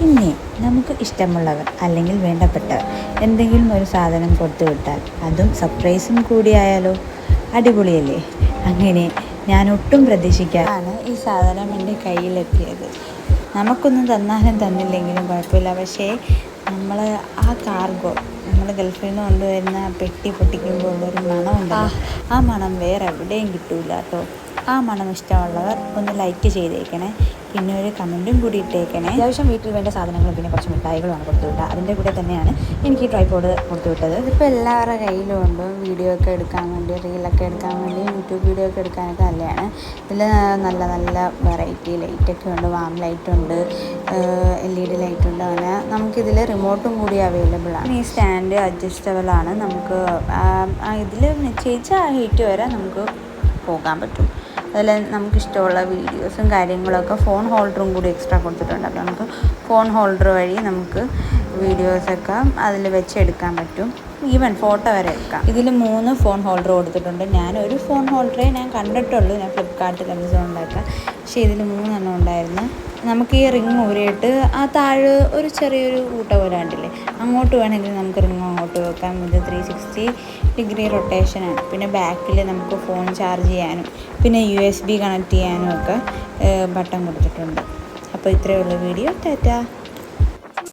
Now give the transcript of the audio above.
ഇനി നമുക്ക് ഇഷ്ടമുള്ളവർ അല്ലെങ്കിൽ വേണ്ടപ്പെട്ടവർ എന്തെങ്കിലും ഒരു സാധനം കൊടുത്തു വിട്ടാൽ അതും സർപ്രൈസും കൂടിയായാലോ? അടിപൊളിയല്ലേ? അങ്ങനെ ഞാൻ ഒട്ടും പ്രതീക്ഷിക്കാതെ ഈ സാധനം എൻ്റെ കയ്യിലെത്തിയത്. നമുക്കൊന്നും തന്നാലും തന്നില്ലെങ്കിലും കുഴപ്പമില്ല, പക്ഷേ നമ്മൾ ആ കാർഗോ നമ്മൾ ഗൾഫിൽ നിന്ന് കൊണ്ടുവരുന്ന പെട്ടി പൊട്ടിക്കുമ്പോൾ ഉള്ളൊരു മണമുണ്ടല്ലോ, ആ മണം വേറെ എവിടെയും കിട്ടൂല കേട്ടോ. ആ മണം ഇഷ്ടമുള്ളവർ ഒന്ന് ലൈക്ക് ചെയ്തേക്കണേ, പിന്നെ ഒരു കമൻറ്റും കൂടി ഇട്ടേക്കണേ. അത്യാവശ്യം വീട്ടിൽ വേണ്ട സാധനങ്ങളും പിന്നെ കുറച്ച് മിഠായികളുമാണ് കൊടുത്തു വിട്ടത്. അതിൻ്റെ കൂടെ തന്നെയാണ് എനിക്ക് ഈ ട്രൈപോഡ് കൊടുത്തു വിട്ടത്. ഇതിപ്പോൾ എല്ലാവരുടെ കയ്യിലും ഉണ്ട്. വീഡിയോ ഒക്കെ എടുക്കാൻ വേണ്ടി, റീലൊക്കെ എടുക്കാൻ വേണ്ടി, യൂട്യൂബ് വീഡിയോ ഒക്കെ എടുക്കാനൊക്കെ നല്ലതാണ്. ഇതിൽ നല്ല നല്ല വെറൈറ്റി ലൈറ്റൊക്കെ ഉണ്ട്. വാം ലൈറ്റുണ്ട്, LED ലൈറ്റുണ്ട്. അങ്ങനെ നമുക്കിതിൽ റിമോട്ടും കൂടി അവൈലബിൾ ആണ്. ഈ സ്റ്റാൻഡ് അഡ്ജസ്റ്റബിൾ ആണ്. നമുക്ക് ഇതിൽ നിശ്ചയിച്ച ആ ഹൈറ്റ് വരെ നമുക്ക് പോകാൻ പറ്റും. അതിൽ നമുക്കിഷ്ടമുള്ള വീഡിയോസും കാര്യങ്ങളൊക്കെ ഫോൺ ഹോൾഡറും കൂടി എക്സ്ട്രാ കൊടുത്തിട്ടുണ്ട്. അപ്പോൾ നമുക്ക് ഫോൺ ഹോൾഡർ വഴി നമുക്ക് വീഡിയോസൊക്കെ അതിൽ വെച്ചെടുക്കാൻ പറ്റും. ഈവൻ ഫോട്ടോ വരെ എടുക്കാം. ഇതിൽ 3 ഫോൺ ഹോൾഡർ കൊടുത്തിട്ടുണ്ട്. ഞാനൊരു ഫോൺ ഹോൾഡറേ ഞാൻ കണ്ടിട്ടുള്ളൂ, ഞാൻ ഫ്ലിപ്കാർട്ടിൽ ആമസോണിലൊക്കെ. പക്ഷേ ഇതിൽ 3 എണ്ണം ഉണ്ടായിരുന്നു. നമുക്ക് ഈ റിങ് ഊരിയിട്ട് ആ താഴെ ഒരു ചെറിയൊരു ഊട്ട പോലെ കണ്ടില്ലേ, അങ്ങോട്ട് വേണമെങ്കിൽ നമുക്ക് റിങ് അങ്ങോട്ട് വെക്കാം. ഇത് 360 ഡിഗ്രി റൊട്ടേഷനാണ്. പിന്നെ ബാക്കിൽ നമുക്ക് ഫോൺ ചാർജ് ചെയ്യാനും പിന്നെ USB കണക്ട് ചെയ്യാനും ഒക്കെ ബട്ടൺ കൊടുത്തിട്ടുണ്ട്. അപ്പോൾ ഇത്രയേ ഉള്ളൂ വീഡിയോ. ടാറ്റാ.